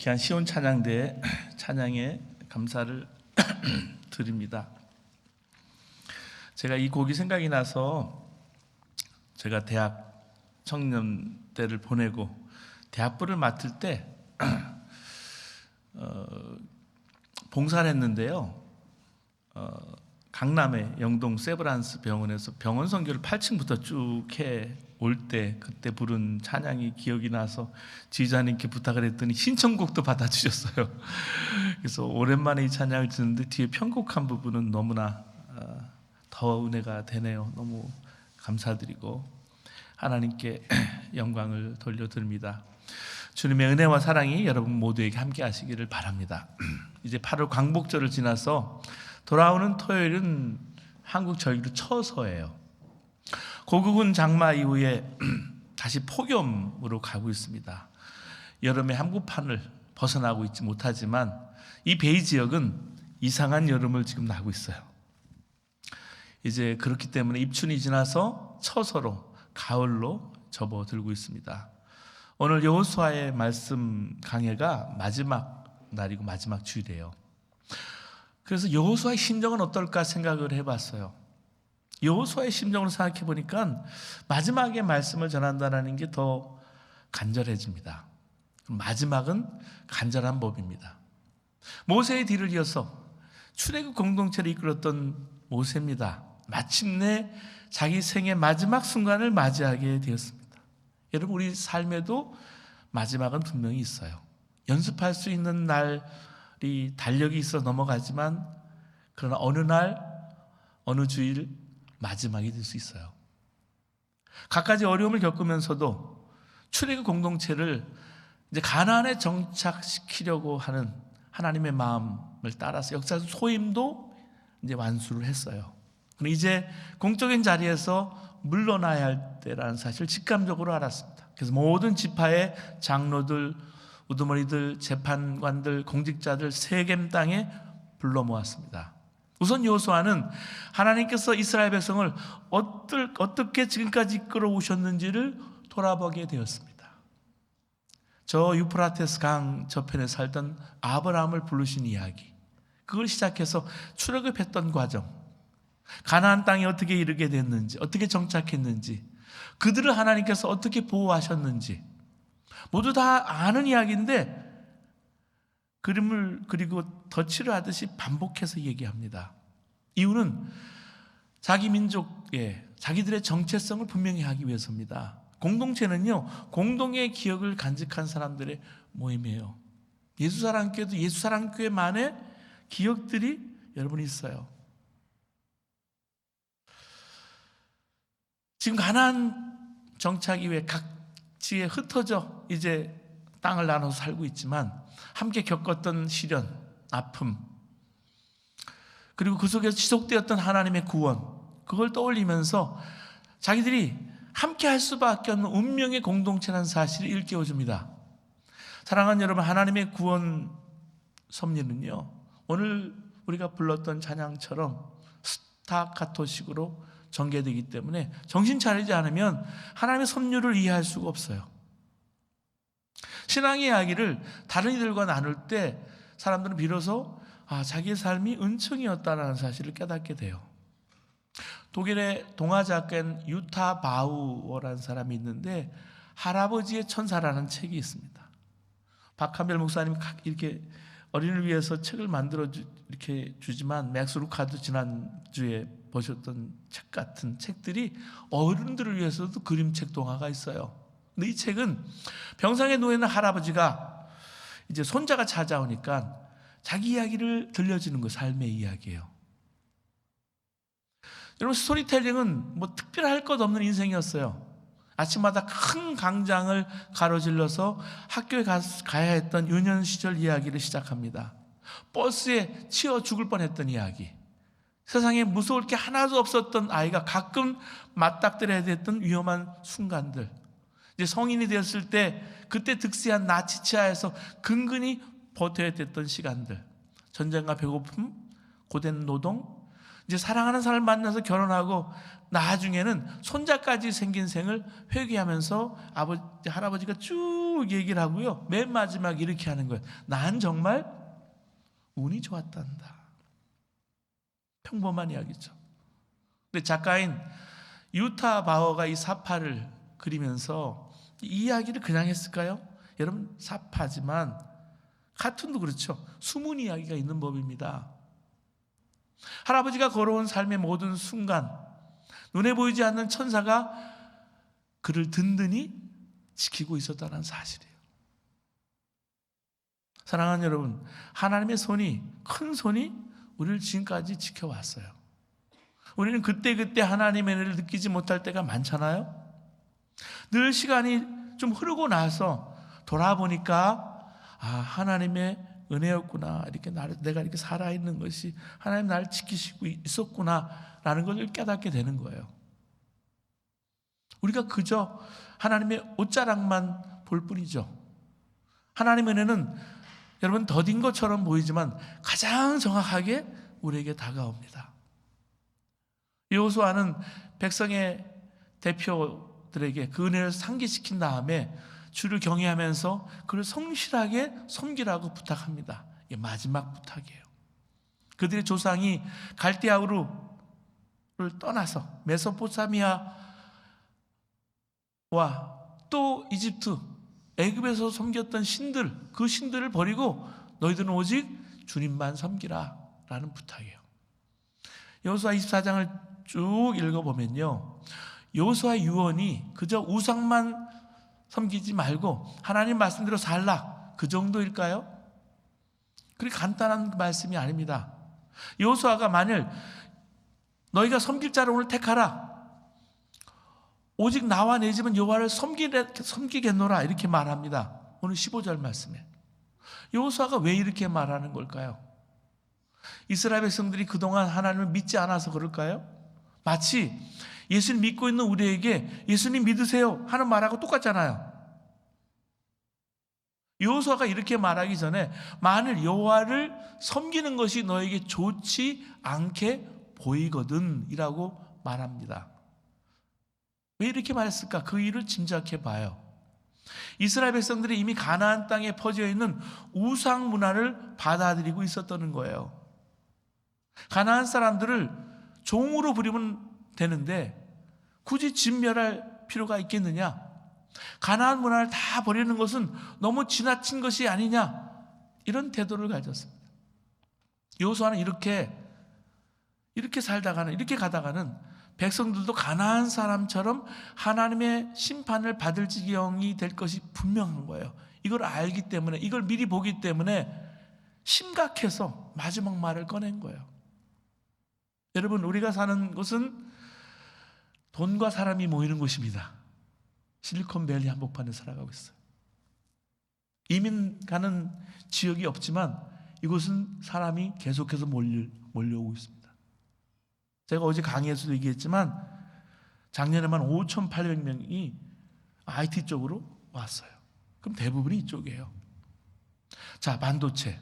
귀한 시온 찬양대에 찬양에 감사를 드립니다. 제가 이 곡이 생각이 나서 제가 대학 청년 때를 보내고 대학부를 맡을 때 봉사를 했는데요. 강남의 영동 세브란스 병원에서 병원 선교를 8층부터 쭉 해 올 때 그때 부른 찬양이 기억이 나서 지휘자님께 부탁을 했더니 신청곡도 받아주셨어요. 그래서 오랜만에 이 찬양을 듣는데 뒤에 편곡한 부분은 너무나 더 은혜가 되네요. 너무 감사드리고 하나님께 영광을 돌려드립니다. 주님의 은혜와 사랑이 여러분 모두에게 함께 하시기를 바랍니다. 이제 8월 광복절을 지나서 돌아오는 토요일은 한국 절기로 처서예요. 고국은 장마 이후에 다시 폭염으로 가고 있습니다. 여름의 한복판을 벗어나고 있지 못하지만 이 베이 지역은 이상한 여름을 지금 나고 있어요. 이제 그렇기 때문에 입춘이 지나서 처서로 가을로 접어들고 있습니다. 오늘 여호수아의 말씀 강해가 마지막 날이고 마지막 주일이에요. 그래서 여호수아의 심정은 어떨까 생각을 해봤어요. 여호수아의 심정으로 생각해 보니까 마지막에 말씀을 전한다는 게 더 간절해집니다. 마지막은 간절한 법입니다. 모세의 뒤를 이어서 출애굽 공동체를 이끌었던 모세입니다. 마침내 자기 생의 마지막 순간을 맞이하게 되었습니다. 여러분, 우리 삶에도 마지막은 분명히 있어요. 연습할 수 있는 날이 달력이 있어 넘어가지만 그러나 어느 날 어느 주일 마지막이 될 수 있어요. 갖가지 어려움을 겪으면서도 출애굽 공동체를 이제 가나안에 정착시키려고 하는 하나님의 마음을 따라서 역사적 소임도 이제 완수를 했어요. 그럼 이제 공적인 자리에서 물러나야 할 때라는 사실을 직감적으로 알았습니다. 그래서 모든 지파의 장로들, 우두머리들, 재판관들, 공직자들 세겜 땅에 불러 모았습니다. 우선 여호수아는 하나님께서 이스라엘 백성을 어떻게 지금까지 이끌어 오셨는지를 돌아보게 되었습니다. 저 유프라테스 강 저편에 살던 아브라함을 부르신 이야기, 그걸 시작해서 출애굽했던 과정, 가나안 땅에 어떻게 이르게 됐는지, 어떻게 정착했는지, 그들을 하나님께서 어떻게 보호하셨는지 모두 다 아는 이야기인데 그림을 그리고 덧칠을 하듯이 반복해서 얘기합니다. 이유는 자기 민족의 자기들의 정체성을 분명히 하기 위해서입니다. 공동체는요, 공동의 기억을 간직한 사람들의 모임이에요. 예수사랑교회도 예수사랑교회만의 기억들이 여러분 있어요. 지금 가나안 정착 이후에 각지에 흩어져 이제 땅을 나눠서 살고 있지만 함께 겪었던 시련, 아픔, 그리고 그 속에서 지속되었던 하나님의 구원, 그걸 떠올리면서 자기들이 함께 할 수밖에 없는 운명의 공동체라는 사실을 일깨워줍니다. 사랑하는 여러분, 하나님의 구원 섭리는요, 오늘 우리가 불렀던 찬양처럼 스타카토식으로 전개되기 때문에 정신 차리지 않으면 하나님의 섭리를 이해할 수가 없어요. 신앙의 이야기를 다른 이들과 나눌 때 사람들은 비로소 자기의 삶이 은총이었다는 사실을 깨닫게 돼요. 독일의 동화 작가인 유타 바우어라는 사람이 있는데 할아버지의 천사라는 책이 있습니다. 박한별 목사님이 이렇게 어린이를 위해서 책을 만들어 이렇게 주지만 맥스 루카도 지난주에 보셨던 책 같은 책들이 어른들을 위해서도 그림책 동화가 있어요. 근데 이 책은 병상에 누워있는 할아버지가 이제 손자가 찾아오니까 자기 이야기를 들려주는 거, 삶의 이야기예요. 여러분, 스토리텔링은 뭐 특별할 것 없는 인생이었어요. 아침마다 큰 강장을 가로질러서 학교에 가야 했던 유년 시절 이야기를 시작합니다. 버스에 치여 죽을 뻔했던 이야기, 세상에 무서울 게 하나도 없었던 아이가 가끔 맞닥뜨려야 됐던 위험한 순간들, 이제 성인이 되었을 때 그때 득세한 나치 치하에서 근근히 버텨야 됐던 시간들, 전쟁과 배고픔, 고된 노동, 이제 사랑하는 사람을 만나서 결혼하고 나중에는 손자까지 생긴 생을 회귀하면서 할아버지가 쭉 쭉 얘기를 하고요. 맨 마지막에 이렇게 하는 거예요. 난 정말 운이 좋았단다. 평범한 이야기죠. 근데 작가인 유타 바워가 이 사파를 그리면서 이 이야기를 그냥 했을까요? 여러분, 사파지만 카툰도 그렇죠. 숨은 이야기가 있는 법입니다. 할아버지가 걸어온 삶의 모든 순간, 눈에 보이지 않는 천사가 그를 든든히 지키고 있었다는 사실이에요. 사랑하는 여러분, 하나님의 손이, 큰 손이 우리를 지금까지 지켜왔어요. 우리는 그때그때 하나님의 은혜를 느끼지 못할 때가 많잖아요. 늘 시간이 좀 흐르고 나서 돌아보니까 하나님의 은혜였구나, 이렇게 내가 이렇게 살아있는 것이 하나님 나를 지키시고 있었구나라는 걸 깨닫게 되는 거예요. 우리가 그저 하나님의 옷자락만 볼 뿐이죠. 하나님의 은혜는 여러분 더딘 것처럼 보이지만 가장 정확하게 우리에게 다가옵니다. 여호수아는 백성의 대표들에게 그 은혜를 상기시킨 다음에 주를 경외하면서 그를 성실하게 섬기라고 부탁합니다. 이게 마지막 부탁이에요. 그들의 조상이 갈대아우르를 떠나서 메소포타미아와 또 이집트, 애굽에서 섬겼던 신들, 그 신들을 버리고 너희들은 오직 주님만 섬기라 라는 부탁이에요. 여호수아 24장을 쭉 읽어보면요, 여호수아의 유언이 그저 우상만 섬기지 말고 하나님 말씀대로 살라, 그 정도일까요? 그렇게 간단한 말씀이 아닙니다. 여호수아가 만일 너희가 섬길 자를 오늘 택하라, 오직 나와 내 집은 여호와를 섬기겠노라, 이렇게 말합니다. 오늘 15절 말씀에. 여호수아가 왜 이렇게 말하는 걸까요? 이스라엘 백성들이 그동안 하나님을 믿지 않아서 그럴까요? 마치 예수님 믿고 있는 우리에게 예수님 믿으세요 하는 말하고 똑같잖아요. 여호수아가 이렇게 말하기 전에 만일 여호와를 섬기는 것이 너에게 좋지 않게 보이거든 이라고 말합니다. 왜 이렇게 말했을까? 그 이유를 짐작해 봐요. 이스라엘 백성들이 이미 가나안 땅에 퍼져 있는 우상 문화를 받아들이고 있었다는 거예요. 가나안 사람들을 종으로 부리면 되는데 굳이 진멸할 필요가 있겠느냐? 가나안 문화를 다 버리는 것은 너무 지나친 것이 아니냐? 이런 태도를 가졌습니다. 여호수아는 이렇게 살다가는, 이렇게 가다가는 백성들도 가나안 사람처럼 하나님의 심판을 받을 지경이 될 것이 분명한 거예요. 이걸 알기 때문에, 이걸 미리 보기 때문에 심각해서 마지막 말을 꺼낸 거예요. 여러분, 우리가 사는 곳은 돈과 사람이 모이는 곳입니다. 실리콘밸리 한복판에 살아가고 있어요. 이민 가는 지역이 없지만 이곳은 사람이 계속해서 몰려오고 있습니다. 제가 어제 강의에서도 얘기했지만 작년에만 5,800명이 IT 쪽으로 왔어요. 그럼 대부분이 이쪽이에요. 자, 반도체,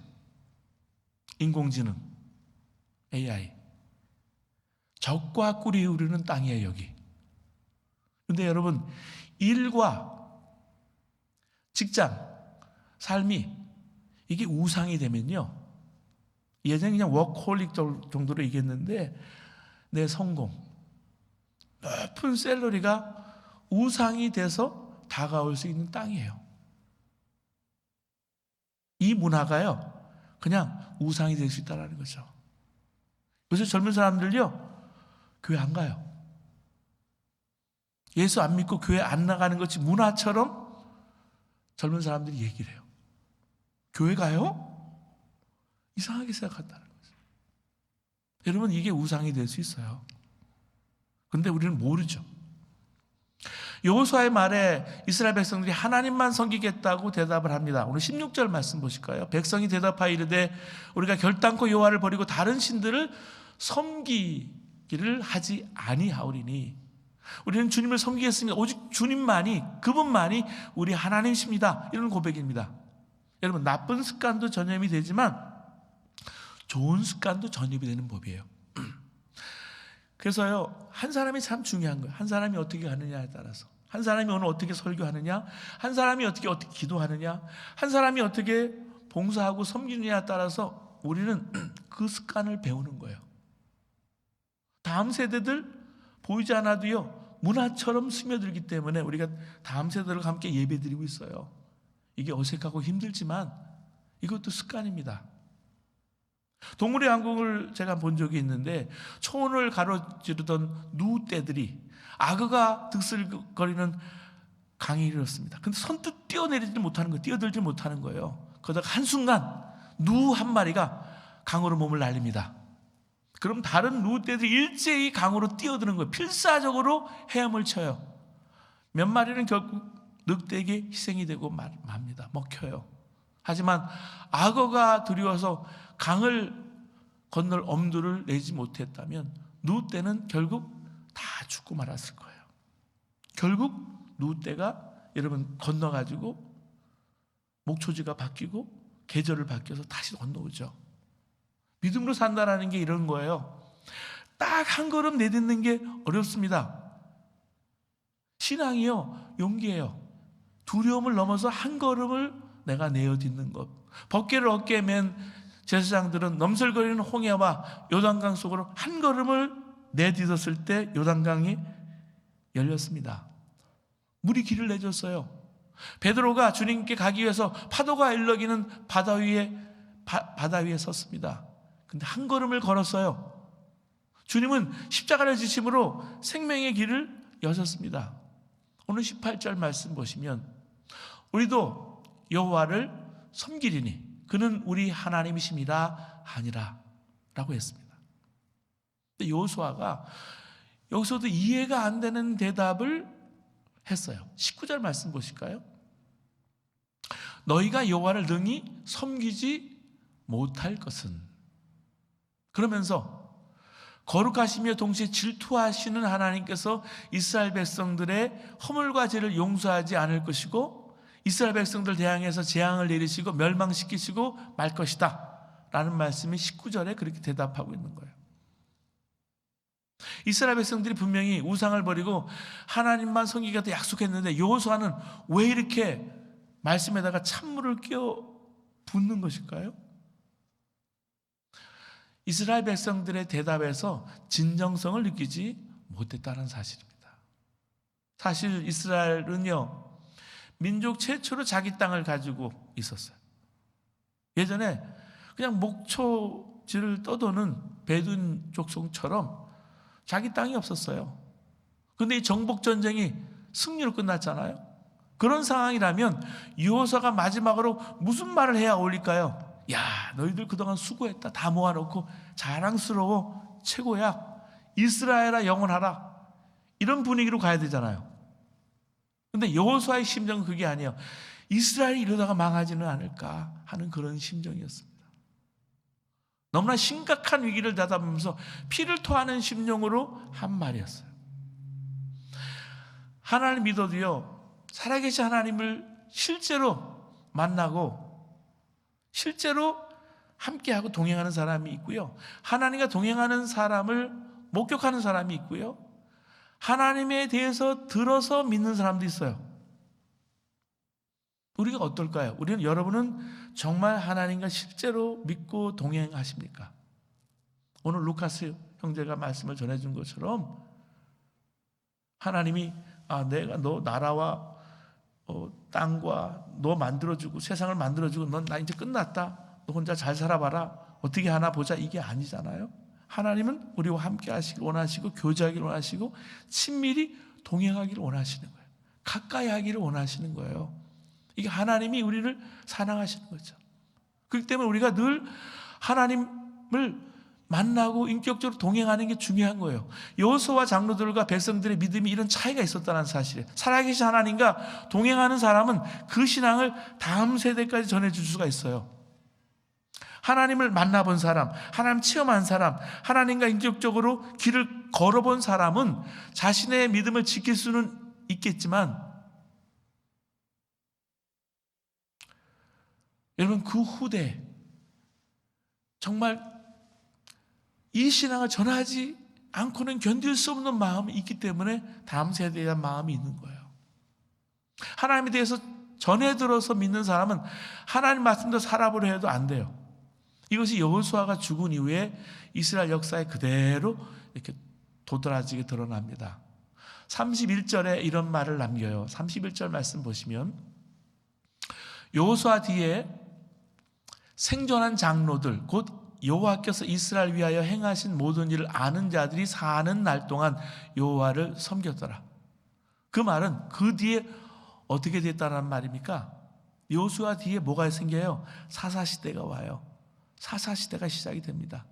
인공지능, AI, 적과 꿀이 흐르는 땅이에요, 여기. 근데 여러분, 일과 직장, 삶이 이게 우상이 되면요, 예전에 그냥 워크홀릭 정도로 얘기했는데 내 성공, 높은 샐러리가 우상이 돼서 다가올 수 있는 땅이에요. 이 문화가요, 그냥 우상이 될 수 있다는 거죠. 요새 젊은 사람들요, 교회 안 가요. 예수 안 믿고 교회 안 나가는 것이 문화처럼 젊은 사람들이 얘기를 해요. 교회 가요? 이상하게 생각한다는 거죠. 여러분, 이게 우상이 될 수 있어요. 그런데 우리는 모르죠. 여호수아의 말에 이스라엘 백성들이 하나님만 섬기겠다고 대답을 합니다. 오늘 16절 말씀 보실까요? 백성이 대답하여 이르되 우리가 결단코 여호와를 버리고 다른 신들을 섬기기를 하지 아니하오리니 우리는 주님을 섬기겠습니다. 오직 주님만이, 그분만이 우리 하나님이십니다. 이런 고백입니다. 여러분, 나쁜 습관도 전염이 되지만 좋은 습관도 전염이 되는 법이에요. 그래서요, 한 사람이 참 중요한 거예요. 한 사람이 어떻게 가느냐에 따라서. 한 사람이 오늘 어떻게 설교하느냐, 한 사람이 어떻게 기도하느냐, 한 사람이 어떻게 봉사하고 섬기느냐에 따라서 우리는 그 습관을 배우는 거예요. 다음 세대들 보이지 않아도요, 문화처럼 스며들기 때문에 우리가 다음 세대들과 함께 예배드리고 있어요. 이게 어색하고 힘들지만 이것도 습관입니다. 동물의 왕국을 제가 본 적이 있는데, 초원을 가로지르던 누떼들이 악어가 득슬거리는 강에 이르렀습니다. 근데 선뜻 뛰어내리지 못하는 거예요. 뛰어들지 못하는 거예요. 그러다가 한순간 누 한 마리가 강으로 몸을 날립니다. 그럼 다른 누떼들이 일제히 강으로 뛰어드는 거예요. 필사적으로 헤엄을 쳐요. 몇 마리는 결국 늑대에게 희생이 되고 맙니다. 먹혀요. 하지만 악어가 두려워서 강을 건널 엄두를 내지 못했다면 누떼는 결국 다 죽고 말았을 거예요. 결국 누떼가 여러분 건너가지고 목초지가 바뀌고 계절을 바뀌어서 다시 건너오죠. 믿음으로 산다라는 게 이런 거예요. 딱 한 걸음 내딛는 게 어렵습니다. 신앙이요, 용기예요. 두려움을 넘어서 한 걸음을 내가 내어딛는 것. 벗개를 어깨에 맨 제사장들은 넘설거리는 홍해와 요단강 속으로 한 걸음을 내딛었을 때 요단강이 열렸습니다. 물이 길을 내줬어요. 베드로가 주님께 가기 위해서 파도가 일렁이는 바다 위에 섰습니다. 근데 한 걸음을 걸었어요. 주님은 십자가를 지심으로 생명의 길을 여셨습니다. 오늘 18절 말씀 보시면 우리도 여호와를 섬기리니 그는 우리 하나님이심이라 하니라 라고 했습니다. 근데 여호수아가 여기서도 이해가 안 되는 대답을 했어요. 19절 말씀 보실까요? 너희가 여호와를 능히 섬기지 못할 것은, 그러면서 거룩하시며 동시에 질투하시는 하나님께서 이스라엘 백성들의 허물과 죄를 용서하지 않을 것이고 이스라엘 백성들 대항해서 재앙을 내리시고 멸망시키시고 말 것이다 라는 말씀이 19절에 그렇게 대답하고 있는 거예요. 이스라엘 백성들이 분명히 우상을 버리고 하나님만 섬기겠다 약속했는데 여호수아는 왜 이렇게 말씀에다가 찬물을 끼워 붓는 것일까요? 이스라엘 백성들의 대답에서 진정성을 느끼지 못했다는 사실입니다. 사실 이스라엘은요, 민족 최초로 자기 땅을 가지고 있었어요. 예전에 그냥 목초지를 떠도는 베두인 족속처럼 자기 땅이 없었어요. 그런데 이 정복전쟁이 승리로 끝났잖아요. 그런 상황이라면 여호수아가 마지막으로 무슨 말을 해야 어울릴까요? 야, 너희들 그동안 수고했다. 다 모아놓고 자랑스러워. 최고야. 이스라엘아 영원하라. 이런 분위기로 가야 되잖아요. 근데 여호수아의 심정은 그게 아니에요. 이스라엘이 이러다가 망하지는 않을까 하는 그런 심정이었습니다. 너무나 심각한 위기를 다가보면서 피를 토하는 심령으로 한 말이었어요. 하나님 믿어도요, 살아계신 하나님을 실제로 만나고 실제로 함께하고 동행하는 사람이 있고요, 하나님과 동행하는 사람을 목격하는 사람이 있고요, 하나님에 대해서 들어서 믿는 사람도 있어요. 우리가 어떨까요? 여러분은 정말 하나님과 실제로 믿고 동행하십니까? 오늘 루카스 형제가 말씀을 전해준 것처럼 하나님이 내가 너 나라와 땅과 너 만들어주고 세상을 만들어주고 넌 나 이제 끝났다. 너 혼자 잘 살아봐라. 어떻게 하나 보자. 이게 아니잖아요. 하나님은 우리와 함께 하시길 원하시고 교제하기를 원하시고 친밀히 동행하기를 원하시는 거예요. 가까이 하기를 원하시는 거예요. 이게 하나님이 우리를 사랑하시는 거죠. 그렇기 때문에 우리가 늘 하나님을 만나고 인격적으로 동행하는 게 중요한 거예요. 여호수아와 장로들과 백성들의 믿음이 이런 차이가 있었다는 사실이에요. 살아계신 하나님과 동행하는 사람은 그 신앙을 다음 세대까지 전해줄 수가 있어요. 하나님을 만나본 사람, 하나님 체험한 사람, 하나님과 인격적으로 길을 걸어본 사람은 자신의 믿음을 지킬 수는 있겠지만 여러분, 그 후대 정말 이 신앙을 전하지 않고는 견딜 수 없는 마음이 있기 때문에 다음 세대에 대한 마음이 있는 거예요. 하나님에 대해서 전해 들어서 믿는 사람은 하나님 말씀대로 살아보려 해도 안 돼요. 이것이 여호수아가 죽은 이후에 이스라엘 역사에 그대로 이렇게 도드라지게 드러납니다. 31절에 이런 말을 남겨요. 31절 말씀 보시면 여호수아 뒤에 생존한 장로들 곧 여호와께서 이스라엘 위하여 행하신 모든 일을 아는 자들이 사는 날 동안 여호와를 섬겼더라. 그 말은 그 뒤에 어떻게 됐다는 말입니까? 여호수아 뒤에 뭐가 생겨요? 사사시대가 와요. 사사시대가 시작이 됩니다.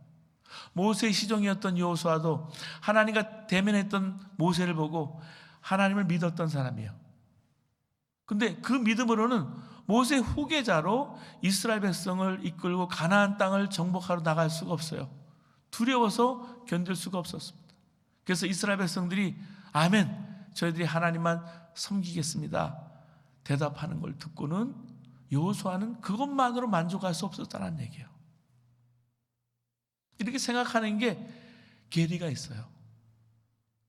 모세의 시종이었던 여호수아도 하나님과 대면했던 모세를 보고 하나님을 믿었던 사람이에요. 근데 그 믿음으로는 모세 후계자로 이스라엘 백성을 이끌고 가나안 땅을 정복하러 나갈 수가 없어요. 두려워서 견딜 수가 없었습니다. 그래서 이스라엘 백성들이 아멘, 저희들이 하나님만 섬기겠습니다 대답하는 걸 듣고는 여호수아는 그것만으로 만족할 수 없었다는 얘기예요. 이렇게 생각하는 게 괴리가 있어요.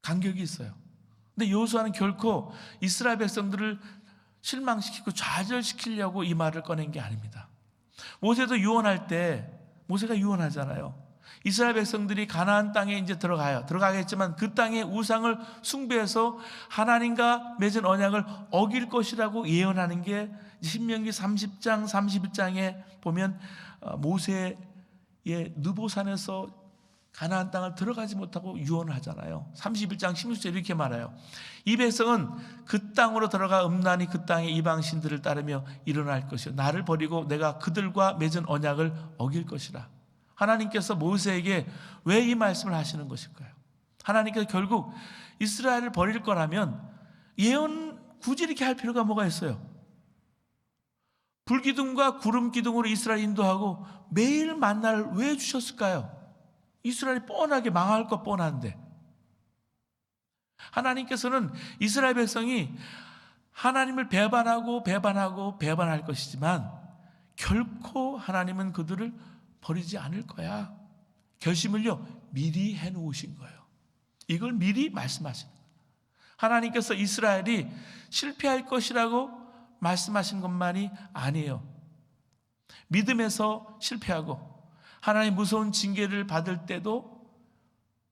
간격이 있어요. 근데 여호수아는 결코 이스라엘 백성들을 실망시키고 좌절시키려고 이 말을 꺼낸 게 아닙니다. 모세도 유언할 때, 모세가 유언하잖아요. 이스라엘 백성들이 가나안 땅에 이제 들어가겠지만 그 땅의 우상을 숭배해서 하나님과 맺은 언약을 어길 것이라고 예언하는 게 신명기 30장 31장에 보면 모세의 느보산에서 가나안 땅을 들어가지 못하고 유언을 하잖아요. 31장 16절 이렇게 말해요. 이 백성은 그 땅으로 들어가 음란히 그 땅의 이방신들을 따르며 일어날 것이요 나를 버리고 내가 그들과 맺은 언약을 어길 것이라. 하나님께서 모세에게 왜 이 말씀을 하시는 것일까요? 하나님께서 결국 이스라엘을 버릴 거라면 예언 굳이 이렇게 할 필요가 뭐가 있어요? 불기둥과 구름기둥으로 이스라엘 인도하고 매일 만나를 왜 주셨을까요? 이스라엘이 뻔하게 망할 것 뻔한데. 하나님께서는 이스라엘 백성이 하나님을 배반할 것이지만 결코 하나님은 그들을 버리지 않을 거야. 결심을요 미리 해놓으신 거예요. 이걸 미리 말씀하신 거예요. 하나님께서 이스라엘이 실패할 것이라고 말씀하신 것만이 아니에요. 믿음에서 실패하고 하나님 무서운 징계를 받을 때도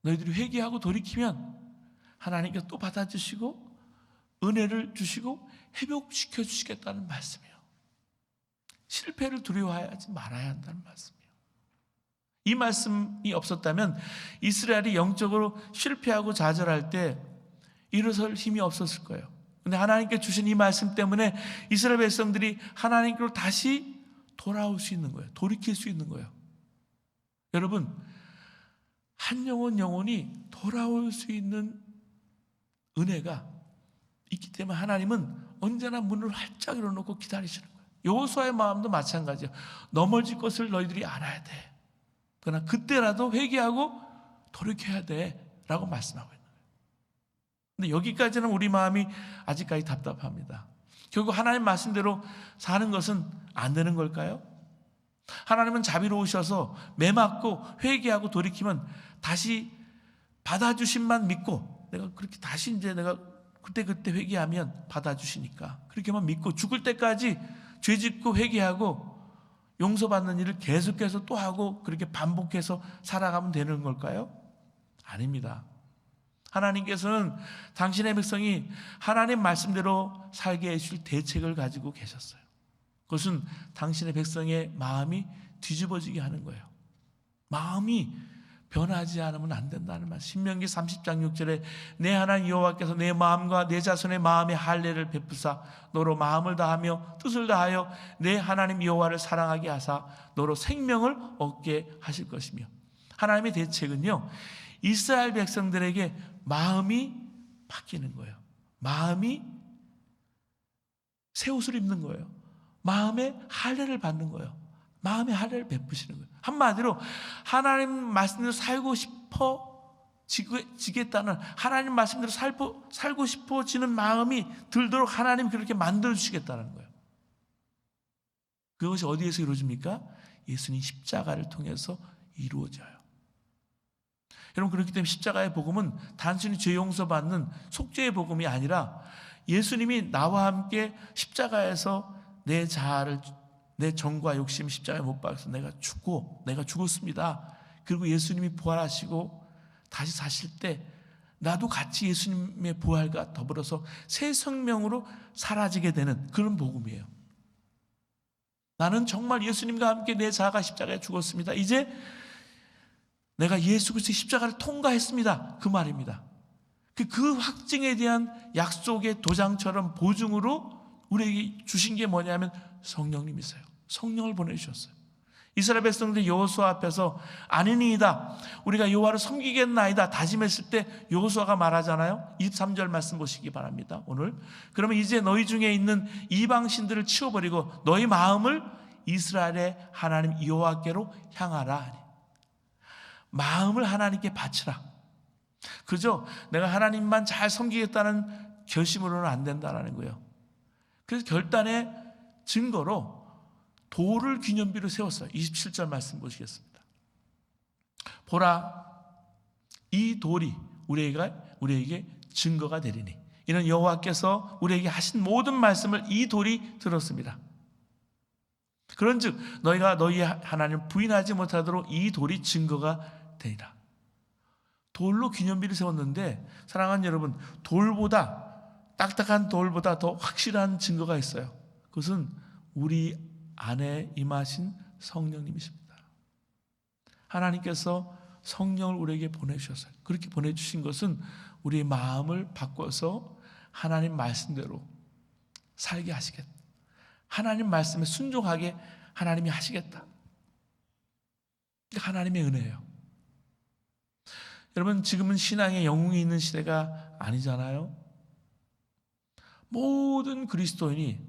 너희들이 회개하고 돌이키면 하나님께서 또 받아주시고 은혜를 주시고 회복시켜 주시겠다는 말씀이에요. 실패를 두려워하지 말아야 한다는 말씀이에요. 이 말씀이 없었다면 이스라엘이 영적으로 실패하고 좌절할 때 일어설 힘이 없었을 거예요. 그런데 하나님께 주신 이 말씀 때문에 이스라엘 백성들이 하나님께로 다시 돌아올 수 있는 거예요. 돌이킬 수 있는 거예요. 여러분, 한 영혼이 돌아올 수 있는 은혜가 있기 때문에 하나님은 언제나 문을 활짝 열어놓고 기다리시는 거예요. 여호수아의 마음도 마찬가지예요. 넘어질 것을 너희들이 알아야 돼. 그러나 그때라도 회개하고 돌이켜야 돼 라고 말씀하고 있는 거예요. 근데 여기까지는 우리 마음이 아직까지 답답합니다. 결국 하나님 말씀대로 사는 것은 안 되는 걸까요? 하나님은 자비로우셔서 매맞고 회개하고 돌이키면 다시 받아주심만 믿고 내가 그렇게 다시 이제 내가 그때 회개하면 받아주시니까 그렇게만 믿고 죽을 때까지 죄짓고 회개하고 용서받는 일을 계속해서 또 하고 그렇게 반복해서 살아가면 되는 걸까요? 아닙니다. 하나님께서는 당신의 백성이 하나님 말씀대로 살게 해줄 대책을 가지고 계셨어요. 그것은 당신의 백성의 마음이 뒤집어지게 하는 거예요. 마음이 변하지 않으면 안 된다는 말. 신명기 30장 6절에 내 하나님 여호와께서 내 마음과 내 자손의 마음에 할례를 베푸사 너로 마음을 다하며 뜻을 다하여 내 하나님 여호와를 사랑하게 하사 너로 생명을 얻게 하실 것이며. 하나님의 대책은요 이스라엘 백성들에게 마음이 바뀌는 거예요. 마음이 새 옷을 입는 거예요. 마음에 할례를 받는 거예요. 마음의 할례를 베푸시는 거예요. 한마디로 하나님 말씀대로 살고 싶어지겠다는 하나님 말씀대로 살고 싶어지는 마음이 들도록 하나님 그렇게 만들어주시겠다는 거예요. 그것이 어디에서 이루어집니까? 예수님 십자가를 통해서 이루어져요. 여러분 그렇기 때문에 십자가의 복음은 단순히 죄 용서받는 속죄의 복음이 아니라 예수님이 나와 함께 십자가에서 내 자아를, 내 정과 욕심 십자가에 못 박아서 내가 죽었습니다. 그리고 예수님이 부활하시고 다시 사실 때 나도 같이 예수님의 부활과 더불어서 새 생명으로 사라지게 되는 그런 복음이에요. 나는 정말 예수님과 함께 내 자아가 십자가에 죽었습니다. 이제 내가 예수 그리스도의 십자가를 통과했습니다. 그 말입니다. 그 확증에 대한 약속의 도장처럼 보증으로 우리에게 주신 게 뭐냐면 성령님이세요. 성령을 보내주셨어요. 이스라엘 백성들 여호수아 앞에서 아니니이다, 우리가 여호와를 섬기겠나이다 다짐했을 때 여호수아가 말하잖아요. 23절 말씀 보시기 바랍니다. 오늘 그러면 이제 너희 중에 있는 이방신들을 치워버리고 너희 마음을 이스라엘의 하나님 여호와께로 향하라. 마음을 하나님께 바치라. 그죠? 내가 하나님만 잘 섬기겠다는 결심으로는 안 된다는 거예요. 그래서 결단의 증거로 돌을 기념비로 세웠어요. 27절 말씀 보시겠습니다. 보라, 이 돌이 우리에게 증거가 되리니 이는 여호와께서 우리에게 하신 모든 말씀을 이 돌이 들었습니다. 그런즉 너희가 너희 하나님을 부인하지 못하도록 이 돌이 증거가 되리라. 돌로 기념비를 세웠는데 사랑하는 여러분, 딱딱한 돌보다 더 확실한 증거가 있어요. 그것은 우리 안에 임하신 성령님이십니다. 하나님께서 성령을 우리에게 보내주셨어요. 그렇게 보내주신 것은 우리의 마음을 바꿔서 하나님 말씀대로 살게 하시겠다. 하나님 말씀에 순종하게 하나님이 하시겠다. 하나님의 은혜예요. 여러분, 지금은 신앙에 영웅이 있는 시대가 아니잖아요. 모든 그리스도인이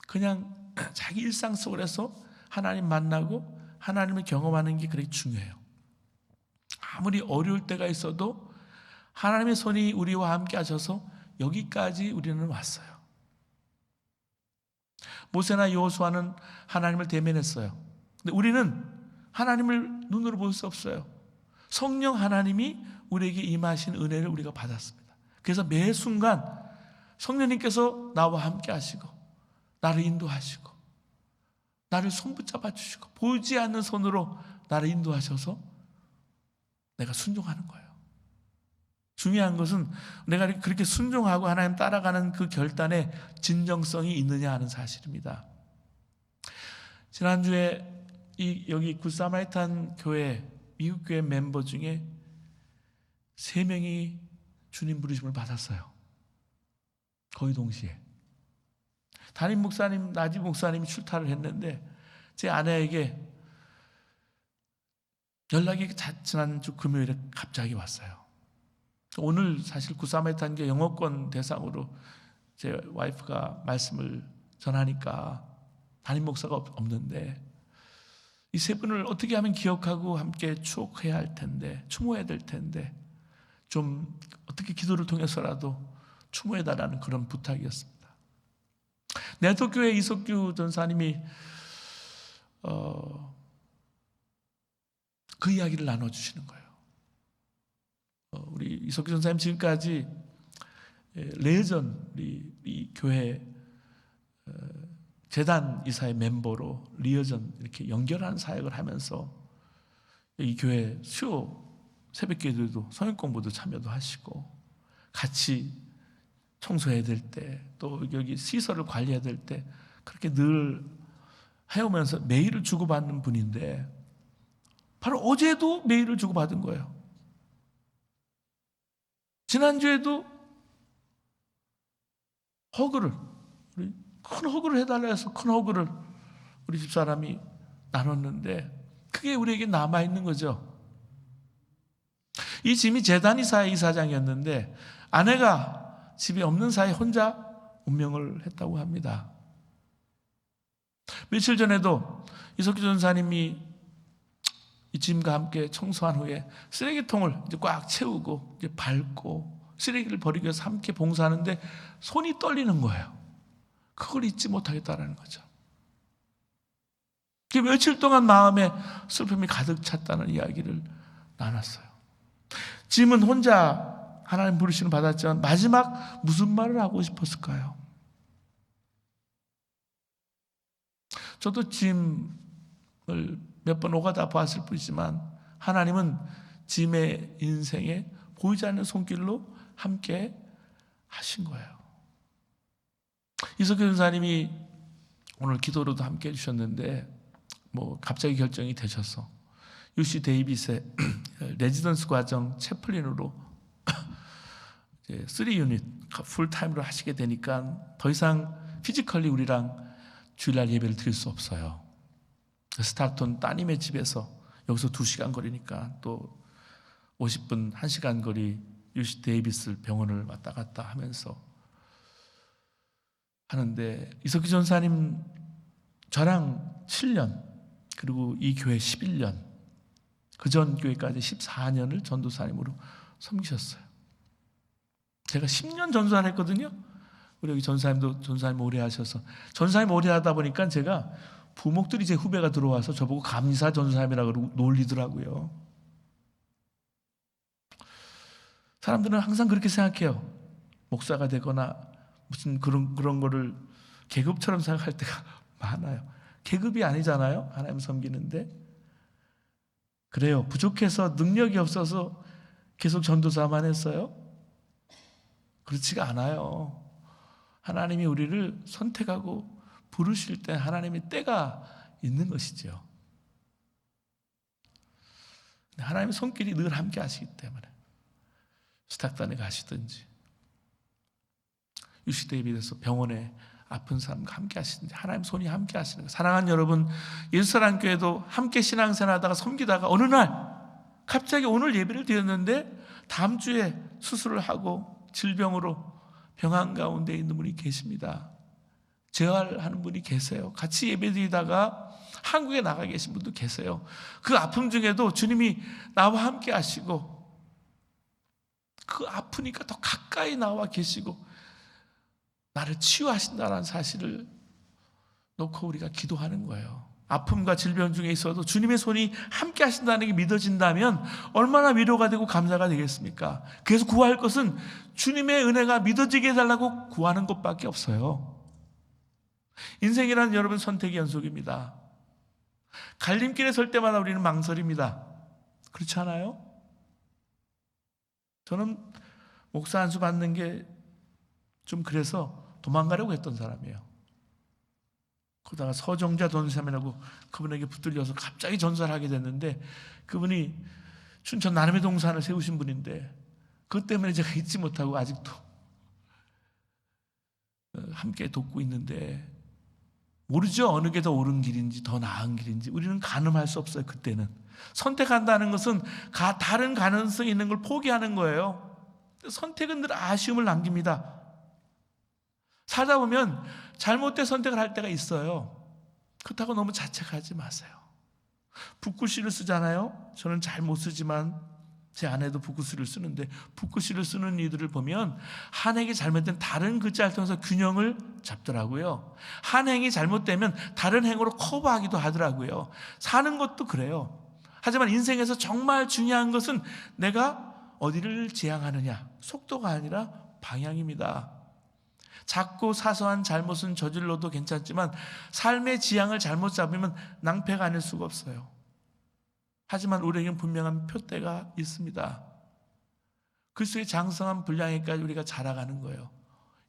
그냥 자기 일상 속에서 하나님 만나고 하나님을 경험하는 게 그렇게 중요해요. 아무리 어려울 때가 있어도 하나님의 손이 우리와 함께 하셔서 여기까지 우리는 왔어요. 모세나 여호수아는 하나님을 대면했어요. 근데 우리는 하나님을 눈으로 볼 수 없어요. 성령 하나님이 우리에게 임하신 은혜를 우리가 받았습니다. 그래서 매 순간 성령님께서 나와 함께 하시고 나를 인도하시고 나를 손붙잡아 주시고 보이지 않는 손으로 나를 인도하셔서 내가 순종하는 거예요. 중요한 것은 내가 그렇게 순종하고 하나님 따라가는 그 결단에 진정성이 있느냐 하는 사실입니다. 지난주에 여기 굿사마리탄 교회, 미국 교회 멤버 중에 3명이 주님 부르심을 받았어요. 거의 동시에. 담임 목사님, 나집 목사님이 출타를 했는데 제 아내에게 연락이 지난 주 금요일에 갑자기 왔어요. 오늘 사실 굿사마리탄교 영어권 대상으로 제 와이프가 말씀을 전하니까 담임 목사가 없는데 이 3분을 어떻게 하면 기억하고 함께 추억해야 할 텐데, 추모해야 될 텐데 좀 어떻게 기도를 통해서라도 추모해달라는 그런 부탁이었습니다. 내토교회 이석규 전사님이 그 이야기를 나눠주시는 거예요. 우리 이석규 전사님 지금까지 레전, 이 교회 재단 이사의 멤버로 리어전 이렇게 연결하는 사역을 하면서 이 교회 수요 새벽기도도 성역 공부도 참여도 하시고 같이 청소해야 될 때 또 여기 시설을 관리해야 될 때 그렇게 늘 해오면서 메일을 주고받는 분인데 바로 어제도 메일을 주고받은 거예요. 지난주에도 큰 허그를 해달라 해서 큰 허그를 우리 집사람이 나눴는데 그게 우리에게 남아있는 거죠. 이 짐이 재단 이사의 이사장이었는데 아내가 집에 없는 사이 혼자 운명을 했다고 합니다. 며칠 전에도 이석규 전사님이 이 짐과 함께 청소한 후에 쓰레기통을 이제 꽉 채우고 이제 밟고 쓰레기를 버리기 위해서 함께 봉사하는데 손이 떨리는 거예요. 그걸 잊지 못하겠다라는 거죠. 며칠 동안 마음에 슬픔이 가득 찼다는 이야기를 나눴어요. 짐은 혼자 하나님 부르시는 받았지만 마지막 무슨 말을 하고 싶었을까요? 저도 짐을 몇 번 오가다 봤을 뿐이지만 하나님은 짐의 인생에 보이지 않는 손길로 함께 하신 거예요. 이석규 전사님이 오늘 기도로도 함께 해주셨는데 갑자기 결정이 되셔서 UC 데이빗의 레지던스 과정 채플린으로 3유닛 풀타임으로 하시게 되니까 더 이상 피지컬리 우리랑 주일날 예배를 드릴 수 없어요. 스타톤 따님의 집에서 여기서 2시간 거리니까 또 50분 1시간 거리 UC 데이빗을 병원을 왔다 갔다 하면서 하는데 이석기 전사님 저랑 7년 그리고 이 교회 11년 그 전 교회까지 14년을 전도사님으로 섬기셨어요. 제가 10년 전도사를 했거든요. 우리 여기 전사님도 전사님 오래 하셔서 전사님 오래 하다 보니까 제가 부목들이 제 후배가 들어와서 저보고 감사 전사님이라고 놀리더라고요. 사람들은 항상 그렇게 생각해요. 목사가 되거나 무슨 그런 거를 계급처럼 생각할 때가 많아요. 계급이 아니잖아요. 하나님 섬기는데. 그래요. 부족해서 능력이 없어서 계속 전도사만 했어요? 그렇지가 않아요. 하나님이 우리를 선택하고 부르실 때 하나님의 때가 있는 것이죠. 하나님의 손길이 늘 함께 하시기 때문에 스탁단에 가시든지 UC 데이빗에서 병원에 아픈 사람과 함께 하시든지 하나님 손이 함께 하시는 거예요. 사랑하는 여러분, 예수사랑교회도 함께 신앙생활하다가 섬기다가 어느 날 갑자기 오늘 예배를 드렸는데 다음 주에 수술을 하고 질병으로 병환 가운데 있는 분이 계십니다. 재활하는 분이 계세요. 같이 예배드리다가 한국에 나가 계신 분도 계세요. 그 아픔 중에도 주님이 나와 함께 하시고 그 아프니까 더 가까이 나와 계시고 나를 치유하신다는 사실을 놓고 우리가 기도하는 거예요. 아픔과 질병 중에 있어도 주님의 손이 함께 하신다는 게 믿어진다면 얼마나 위로가 되고 감사가 되겠습니까? 그래서 구할 것은 주님의 은혜가 믿어지게 해달라고 구하는 것밖에 없어요. 인생이란 여러분 선택의 연속입니다. 갈림길에 설 때마다 우리는 망설입니다. 그렇지 않아요? 저는 목사 안수 받는 게 좀 그래서 도망가려고 했던 사람이에요. 그러다가 서정자 전사님이라고 그분에게 붙들려서 갑자기 전사를 하게 됐는데 그분이 춘천 나눔의 동산을 세우신 분인데 그것 때문에 제가 잊지 못하고 아직도 함께 돕고 있는데 모르죠. 어느 게 더 옳은 길인지 더 나은 길인지 우리는 가늠할 수 없어요. 그때는 선택한다는 것은 다른 가능성이 있는 걸 포기하는 거예요. 선택은 늘 아쉬움을 남깁니다. 살다 보면 잘못된 선택을 할 때가 있어요. 그렇다고 너무 자책하지 마세요. 붓글씨를 쓰잖아요. 저는 잘 못 쓰지만 제 아내도 붓글씨를 쓰는데 붓글씨를 쓰는 이들을 보면 한 행이 잘못된 다른 글자를 통해서 균형을 잡더라고요. 한 행이 잘못되면 다른 행으로 커버하기도 하더라고요. 사는 것도 그래요. 하지만 인생에서 정말 중요한 것은 내가 어디를 지향하느냐, 속도가 아니라 방향입니다. 작고 사소한 잘못은 저질러도 괜찮지만 삶의 지향을 잘못 잡으면 낭패가 아닐 수가 없어요. 하지만 우리에게는 분명한 표대가 있습니다. 그리스도의 장성한 분량에까지 우리가 자라가는 거예요.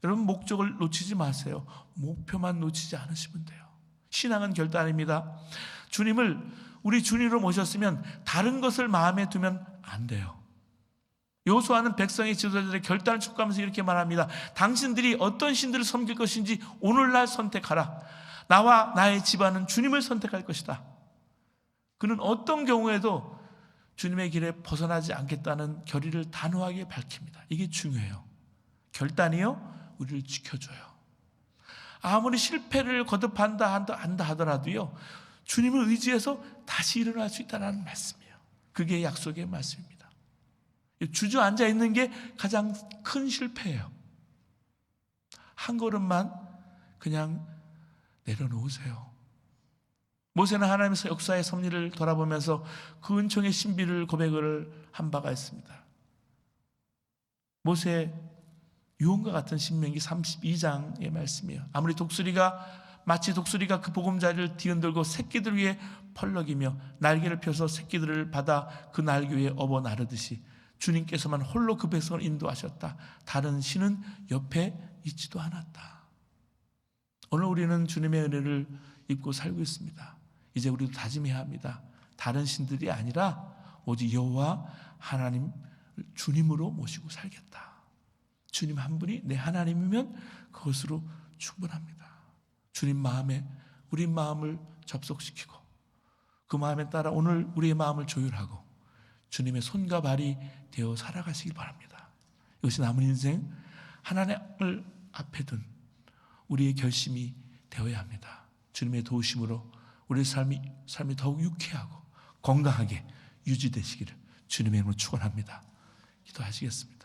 여러분 목적을 놓치지 마세요. 목표만 놓치지 않으시면 돼요. 신앙은 결단입니다. 우리 주님으로 모셨으면 다른 것을 마음에 두면 안 돼요. 여호수아는 백성의 지도자들의 결단을 촉구하면서 이렇게 말합니다. 당신들이 어떤 신들을 섬길 것인지 오늘날 선택하라. 나와 나의 집안은 주님을 선택할 것이다. 그는 어떤 경우에도 주님의 길에 벗어나지 않겠다는 결의를 단호하게 밝힙니다. 이게 중요해요. 결단이요, 우리를 지켜줘요. 아무리 실패를 거듭한다 하더라도요, 주님을 의지해서 다시 일어날 수 있다는 말씀이에요. 그게 약속의 말씀입니다. 주저앉아 있는 게 가장 큰 실패예요. 한 걸음만 그냥 내려놓으세요. 모세는 하나님의 역사의 섭리를 돌아보면서 그 은총의 신비를 고백을 한 바가 있습니다. 모세의 유언과 같은 신명기 32장의 말씀이에요. 아무리 마치 독수리가 그 보금자리를 뒤흔들고 새끼들 위에 펄럭이며 날개를 펴서 새끼들을 받아 그 날개 위에 업어 나르듯이 주님께서만 홀로 그 백성을 인도하셨다. 다른 신은 옆에 있지도 않았다. 오늘 우리는 주님의 은혜를 입고 살고 있습니다. 이제 우리도 다짐해야 합니다. 다른 신들이 아니라 오직 여호와 하나님 주님으로 모시고 살겠다. 주님 한 분이 내 하나님이면 그것으로 충분합니다. 주님 마음에 우리 마음을 접속시키고 그 마음에 따라 오늘 우리의 마음을 조율하고 주님의 손과 발이 되어 살아가시기 바랍니다. 이것이 남은 인생 하나님을 앞에 둔 우리의 결심이 되어야 합니다. 주님의 도우심으로 우리의 삶이 더욱 유쾌하고 건강하게 유지되시기를 주님의 이름으로 축원합니다. 기도하시겠습니다.